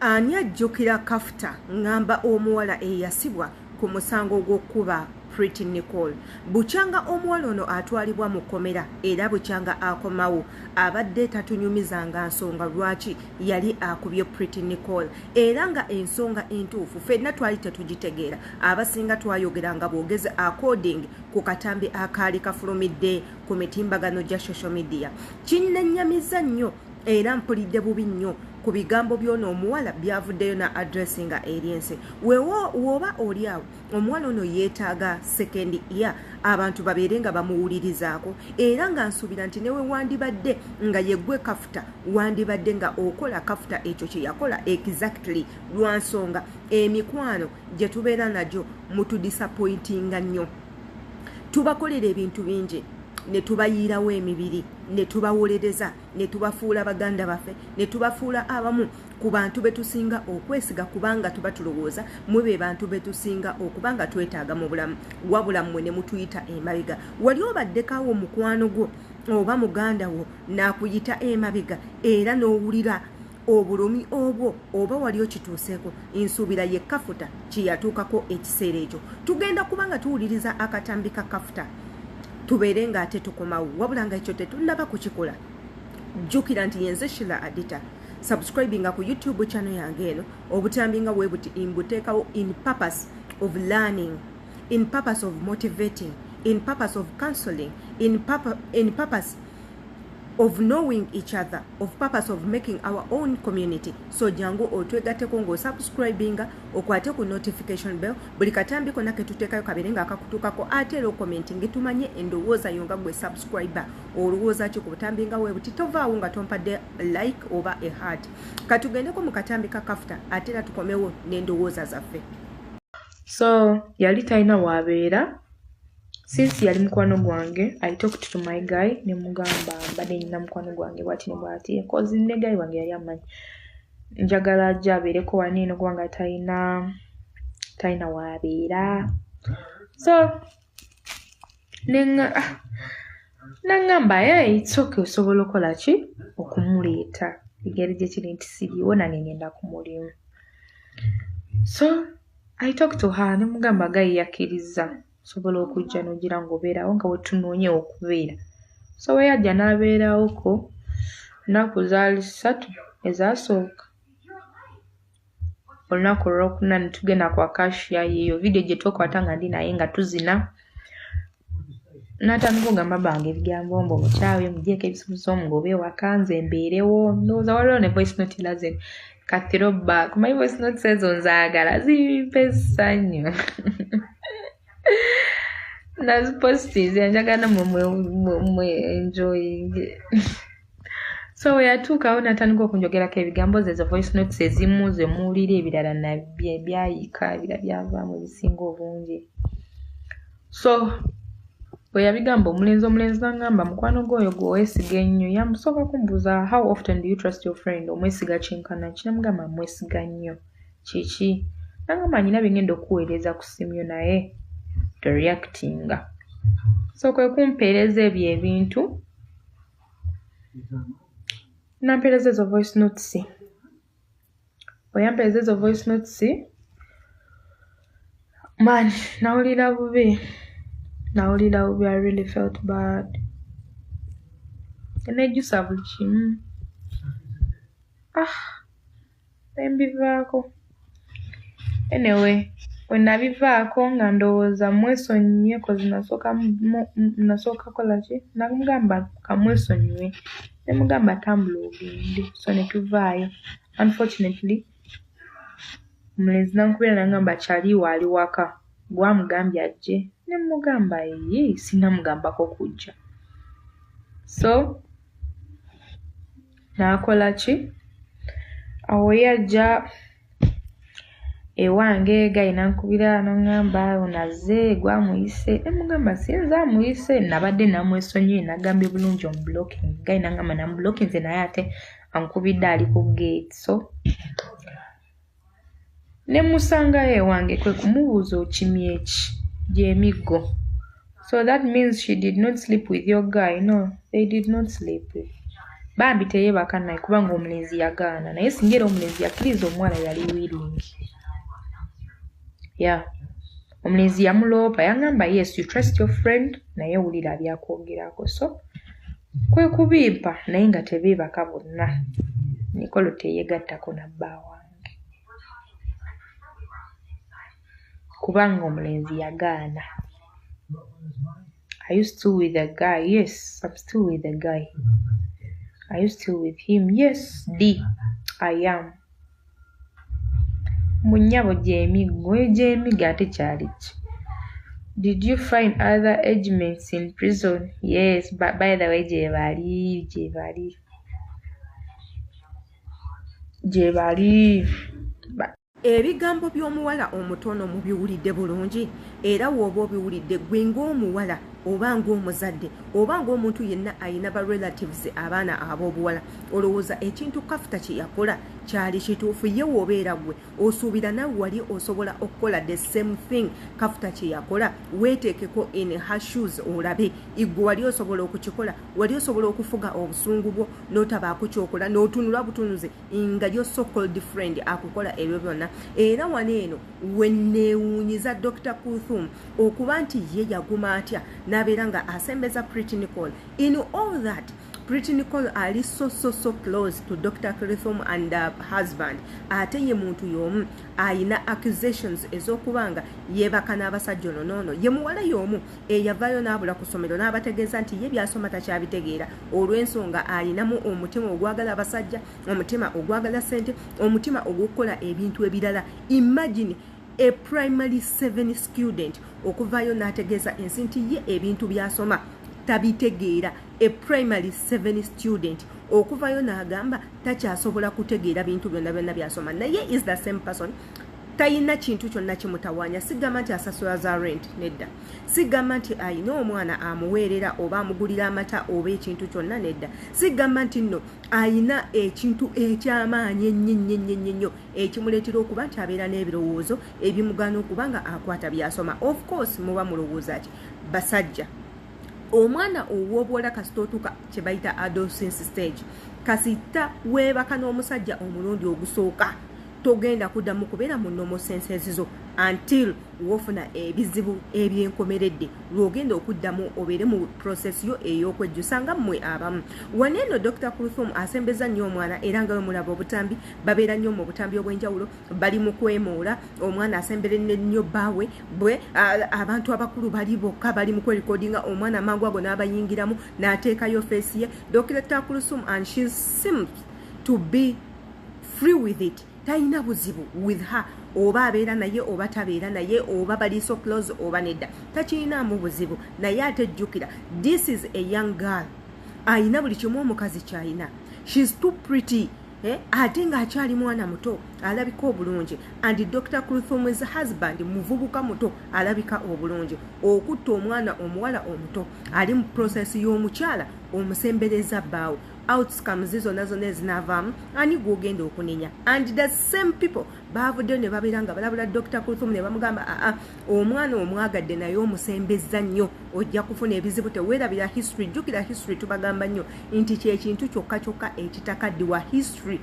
Ani ajjukira kafuta ngamba omuwala eyasibwa ku musango gw'okkuba Pretty Nicole. Bukyanga omuwala ono atwalibwa mu kkomera era bukyanga akomawo abadde tatunyumizanga nsonga lwaki yali akubye Pretty Nicole era nga ensonga entuufu ffenna twali tetugitegeera abasinga twayogeranga bwogezi according ku katambi akaali kafulumidde ku mitimbagano gya social media. Kinnenyamiza nnyo era mpulidde bubi nnyo ku bigambo by'ono omuwala byavuddeyo na addressinga eriense woba oli awo omuwala ono yeetaaga second year abantu babeere nga bamuwulirizaako era nga nsuubira nti newe wandibadde nga yeggwe kafuta wandibadde nga okola kafuta ekyo kye yakola exactly lwa nsonga emikwano gye tubeera nagyo mutudisappointinga nnyo tubakolera ebintu bingi ne tubayiirawo emibiri ne tubawolereza ne tubafuula baganda baffe ne tubafuula abamu ku bantu betusinga okwesiga kubanga tuba tulowooza mwe be bantu betusinga okubanga twetaaga mu bulamu wabula mmwe ne mutuyita emabega wali obaddekawo omukwano gwo oba muganda wo n'akuyita emabega era n'owulira obulumi obwo oba wali okituuseeko nsuubira ye kafuta kiyatuukako ekiseera ekyo tugenda kubanga tuwuliriza akatambi ka kafuta tubeere nga ate tukomawo wabula nga ekyo tetunnaba kukikola jjukira nti yenze Sheila Adita subscribinga ku YouTube channel yange eno obutambi nga bwe buti mbuteekawo in purpose of learning, in purpose of motivating, in purpose of counseling, in purpose of knowing each other, of purpose of making our own community. So jangu otwegateko ngo subscribinga okwate ku notification bell buli katambi konna ketutekayo kaberenga akakutukako ate ero commenting tumanye endowooza yonga gwe subscriber olowooza ki ku butambi nga webu titovaawo nga tompadde like oba a heart. Katugendeko mu katambi ka kafuta ate era tukomewo n'endowooza zaffe. So yali talina wabeera. Since yali mukwano gwange, I talked to my guy ne mugamba mbadde nina mukwano gwange bwati ne bwati cause ne guy wange yali amanyi njagala ajja abeereko waniino kubanga talina wabeera. So nangamba it's okay osobola okola ki okumuleeta egeri gye kiri nti siriwo nange ngenda ku mulimu. So I talked to her ne mugamba guy yakkiriza sobola okujja n'ogira ng'obeerawo nga wetunoonye okubeera. So we yajja n'abeerawoko nnaku zaali 3 ezaasooka. Olunaku olwokuna ne tugenda kwa Kashia yeeyo video gye twakwata nga ndi naye nga tuzina. N'atandika okugamba bange ebigambo mbu omukyawe mugyeko ebisuubizo ng'obe ewaka nze mbeerewo. Ndowooza waliwo ne voice note laze kathiroba kumanyi voice note ezo nzaagala zimpe essanyu. Nazipostize njagala mwe enjoying. So we yatuukawo n'atandika okunjogerako ebigambo zezo voice notes ezimu ze muwulira ebirala byayika ebira byavaamu ebisinga obungi. So bwe yabigamba omulenzi n'angamba mukwano gwoyo gweweesiga ennyo yamusooka kumbuuza how often do you trust your friend omwesiga kyenkana ki namugamba mwesiga nnyo kiki nangamba nyina bingenda okuweereza ku simu naye reactinga. So kwe kumpeereza ebyo ebintu nampeereza ezo voice notes. Bwe yampeereza ezo voice notes man nawulira bubi. I really felt bad. Nejjusa buli kimu. Nembivaako. Anyway, when nabivaako nga ndowooza mwesonyiwe kozi nasooka kola ki namugamba kamwesonyiwe ne mugamba tambula ogende. So ne tuvaayo. Unfortunately omulenzi nankubira nangamba kyaliwo ali waka gwamugambye ajje ne mugamba sinamugambako kujja. So nakola ki awo yajja ewange gayi nankubira nangamba onaze gwamuyise ne mugamba sinza amuyise nabadde namwesonyiwe nagambye bulungi omublocking gayi nangamba namublocking nze naye ate ankubidde ali ku gate. So ne musanga ewange kwe kumubuuza okimye eki gy'emiggo. So that means she did not sleep with your guy. No, they did not sleep. bambi teyebaka naye kubanga omulenzi yagaana naye singa era omulenzi yakkiriza omuwala yali wiringi ya omulenzi yamuloopa yangamba yes you trust your friend naye wulira byakwogerako so kwe kubimpa naye nga tebeebaka bonna Nikolo teyegattako na bba wange kubanga omulenzi yagaana. Are you still with the guy? Yes, I'm still with the guy. Are you still with him? Yes, D. I am. Munyabo Jamie ate kyaliki. Did you find other agents in prison? Yes, but by the way, Jebali. Ebigambo by'omuwala omutono mu biwulidde bulungi era w'oba obiwulidde gwe ng'omuwala oba ng'omuzadde oba ng'omuntu yenna ayina ba relatives abaana ab'obuwala olowooza ekintu kafuta kye yakola kyali kituufu ye w'obeera gwe osuubira nawe wali osobola okukola the same thing kafuta kye yakola weeteekeko in her shoes olabe igwe wali osobola okukikola wali osobola okufuga obusungu bwo n'otabaako kyokola n'otunula butunuze nga yo so called friend akukola ebyo byonna era wano eno wenneewuunyiza Dr. Kuthum okuba nti ye yaguma atya n'abeera nga asembeza Pretty Nicole. In all that, Pretty Nicole ali so close to Dr. Kuthum and husband. Ate ye muntu y'omu ayina accusations ez'okubanga yeebaka n'abasajja nono ye muwala y'omu eyavaayo n'abula ku ssomero n'abategeeza nti ye byasoma takyabitegeera olw'ensonga ayinamu omutima ogwagala abasajja omutima ogwagala ssente omutima ogw'okukola ebintu ebirala. Imagine a primary 7 student okuvaayo n'ategeeza ensi nti ye ebintu byasoma tabitegeera. A primary 7 student okuvaayo n'agamba takyasobola kutegeera bintu byonna byasoma naye is the same person tayina kintu kyonna kimutawaanya. Sigamba nti asasula za rent nedda, sigamba nti ayina omwana amuweerera oba amugulira amata oba ekintu kyonna nedda, sigamba nti nno ayina ekintu ekyamaanyi ennyo ekimuleetera okuba nti abeera n'ebirowoozo ebimugaana okuba nga akwata byasoma. Of course muba mulowooza ki basajja omwana ow'obuwala kasita otuuka kye bayita adolescence stage kasita weebaka n'omusajja omulundi ogusooka togenda kuddamu kubeera mu normal senses zo until wofuna ebizibu ebyenkomeredde lwogenda okuddamu obeere mu process yo ey'okwejjusa nga mmwe abamu. Waneeno Dr. Kuthum asembeza nnyo omwana era nga we mulaba obutambi babeera nnyo mu butambi obw'enjawulo bali mu kwemoola omwana asembere nnyo bbaawe bwe abantu abakulu bali bokka bali mu kwerekodinga omwana amangu ago n'abayingiramu n'ateekayo feesi ye Dr. Kuthum and she seems to be free with it. Tayina buzibu with her oba abeera naye oba tabeera naye oba bali so close oba nedda takiinaamu buzibu naye ate jjukira this is a young girl ayina buli kimu omukazi kyayina. She's too pretty ate ng'akyali mwana muto alabika obulungi and Dr. Kuthum's husband muvubuka muto alabika obulungi. Okutta omwana omuwala omuto ali mu process y'omukyala omusembereza bbaawo outcomes zonna ezinaavaamu ani gw'ogenda okunenya and the same people baavuddeyo ne babeera nga balabula Dr. Kuthum ne bamugamba omwana omwagadde naye omusembeza nnyo ojja kufuna ebizibu teweerabira history. Jjukira history tubagamba nnyo nti kyekintu kyokka ekitakaddiwa. History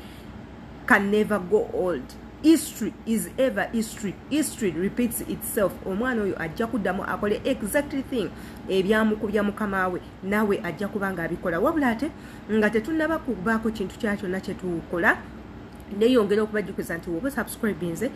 can never go old. History is ever history. History repeats itself. Omwana oyo ajja kuddamu akole exactly thing ebyamukubya mukama we nawe ajja kubanga abikola wabula ate nga tetunnaba kubaako kintu kyakyo kye tukola neyongera okubajjukiza nti woba subscribinze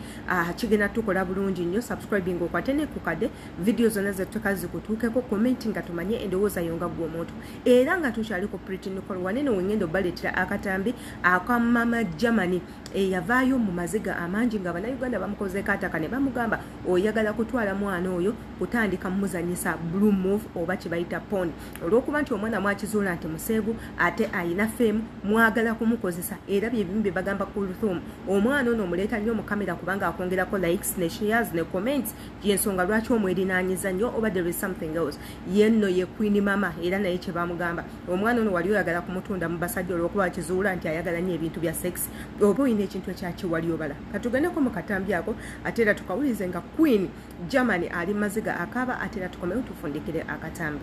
kigenda tukola bulungi nnyo. Subscribing okwate ne kukadde video zonna zettuka zikutuukeko comment nga tumanye endowooza yonga gwe omuntu era nga tukyali ku Pretty Nicole wanene wengendo baleetera akatambi aka mama Germany eyavaayo mu maziga amangi nga bannayuganda bamukozeeko ataka ne bamugamba oyagala kutwala mwana oyo kutandika mumuzanyisa blue move oba kye bayita pon olw'okuba nti omwana mwakizuula nti museegu ate ayina fame mwagala kumukozesa era bye bimu bye bagamba Kuthum. Omwana ono omuleeta nnyo mu kamera kubanga akwongerako likes ne shares ne comments y'ensonga lwaki omwerinaanyiza nnyo oba there is something else. Ye nno ye Queen Mama era naye kye bamugamba omwana ono wali oyagala kumutunda mu basajja olw'okuba kizuula nti ayagala nnyo ebintu bya sex oba oyina ekintu ekyakiwali obala. Katugendeko mu katambi ako ate era tukawulize nga Queen Germany ali maziga akaaba ate era tukomewo tufundikire akatambi.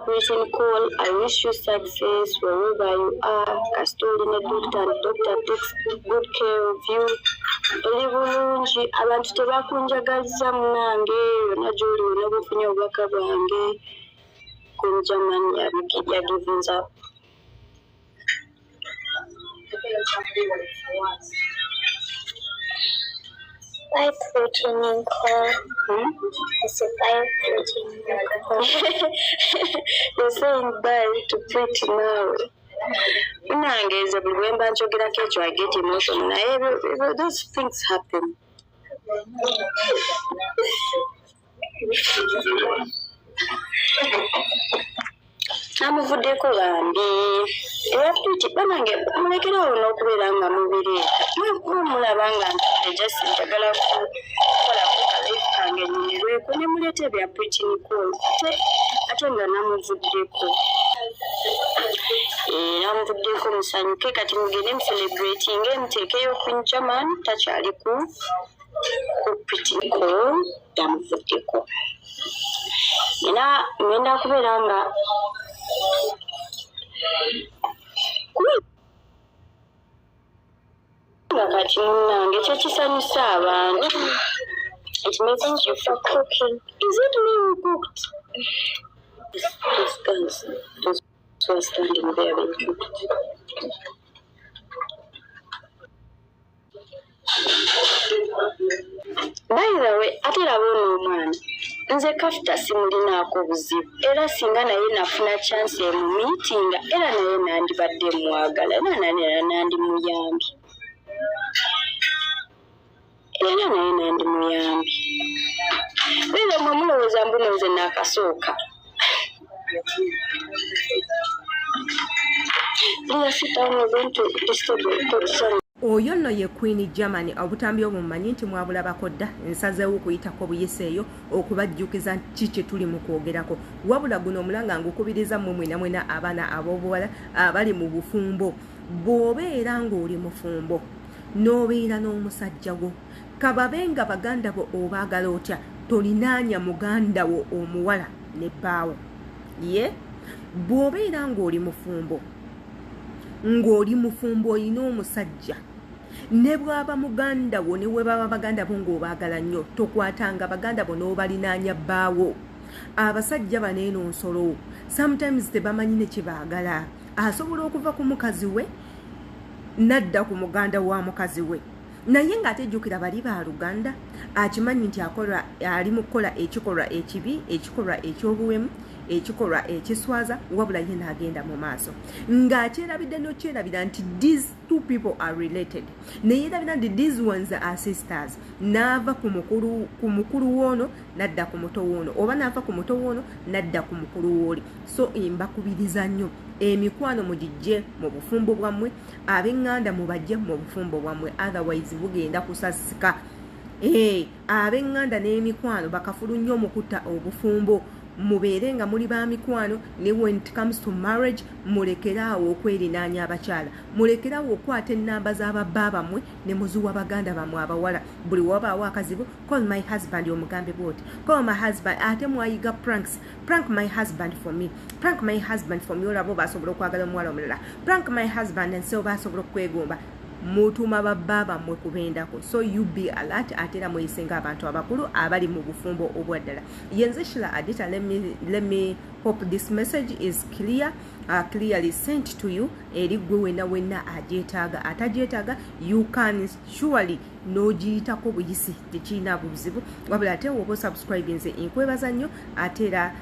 Bweti Nicole, I wish you success wherever you are. Kastorina doctor and doctor takes good care of you. Oli bulungi abantu tebakunjagaliza munange yonna gy'oli wonna bufunye obubaka bwange kunjamani yagivinza up. Bye, Bweti Nicole. I said bye, Bweti Nicole. You're saying bye to Bweti now. Unangeza buli bwemba njogerako ekyo I get emotional naye those things happen. Namuvuddeko bambi era Bweti banange mulekerawo n'okubeera nga mubireeta mulaba nga ntudde just njagala kukolako kalifu kange nnyumirweko ne muleeta ebya Bweti Nicole ate nga namuvuddeko namuvuddeko musanyuke kati mugende mucelebrating muteekeyo Queen German takyali ku Bweti Nicole yamuvuddeko era ngenda kubeera nga kati munnange kyekisanyusa abantu. It makes you for cooking. Is it me who cooked? Those guys, those who are standing there being cooked. By the way, ate labona omwana nze kafuta simulinaako buzibu era singa naye nafuna chance mu meeting era naye nandibadde mwagala era nandi muyambi Bwile mwamulowooza mbuno nze nakasooka oyo nno ye Queen German obutambi obumanyi nti mwabulabako dda nsazeewo okuyitako buyise eyo okubajjukiza kiki tuli mu kwogerako wabula guno omulanga ngukubiriza mmwe mwena abaana ab'obuwala abali mu bufumbo bw'obeera ng'oli mufumbo n'obeera n'omusajja wo kababenga baganda bo obaagala otya tolinaanya muganda wo omuwala ne bbaawo ye bw'obeera ng'oli mufumbo olina omusajja ne bwaba muganda wo ne webaba baganda bo ng'obaagala nnyo tokwatanga baganda bo n'obalinaanya bbaawo abasajja baneeno nsolo sometimes tebamanyi ne kibaagala asobola okuva ku mukazi we nadda ku muganda wa mukazi we naye ng'atejjukira bali ba Luganda akimanyi nti ali mu kukola ekikolwa ekibi ekikolwa ekyobuwemu ekikolwa ekiswaza wabula ye n'agenda mu maaso ng'akyerabidde n'okyerabira nti these two people are related neyerabira nti these ones are sisters n'ava ku mukulu w'ono nadda ku muto w'ono oba n'ava ku muto w'ono nadda ku mukulu w'oli so mbakubiriza nnyo emikwano mugijje mu bufumbo bwammwe ab'eŋŋanda mubajje mu bufumbo bwammwe otherwise bugenda kusasika ab'eŋŋanda n'emikwano bakafulu nnyo mu kutta obufumbo mubeere nga muli ba mikwano ne when it comes to marriage mulekeraawo okwerinaanya abakyala mulekeraawo okwata ennamba z'ababba bammwe ne muzuwa baganda bammwe abawala buli wabaawo akazibu call my husband omugambe bwoti call my husband ate mwayiga prank my husband for me prank my husband for me olaba basobola okwagala omuwala omulala prank my husband nso basobola okwegomba mutuma babba bammwe kubendako so you be alert atera muyisenga abantu abakulu abali mu bufumbo obwaddala yenze Shila Adita let me hope this message is clearly sent to you eri gwe wenna ajeetaaga atajeetaaga you can surely nogiyitako buyisi tekirina buzibu wabula ate woba subscribe nze nkwebaza nnyo atera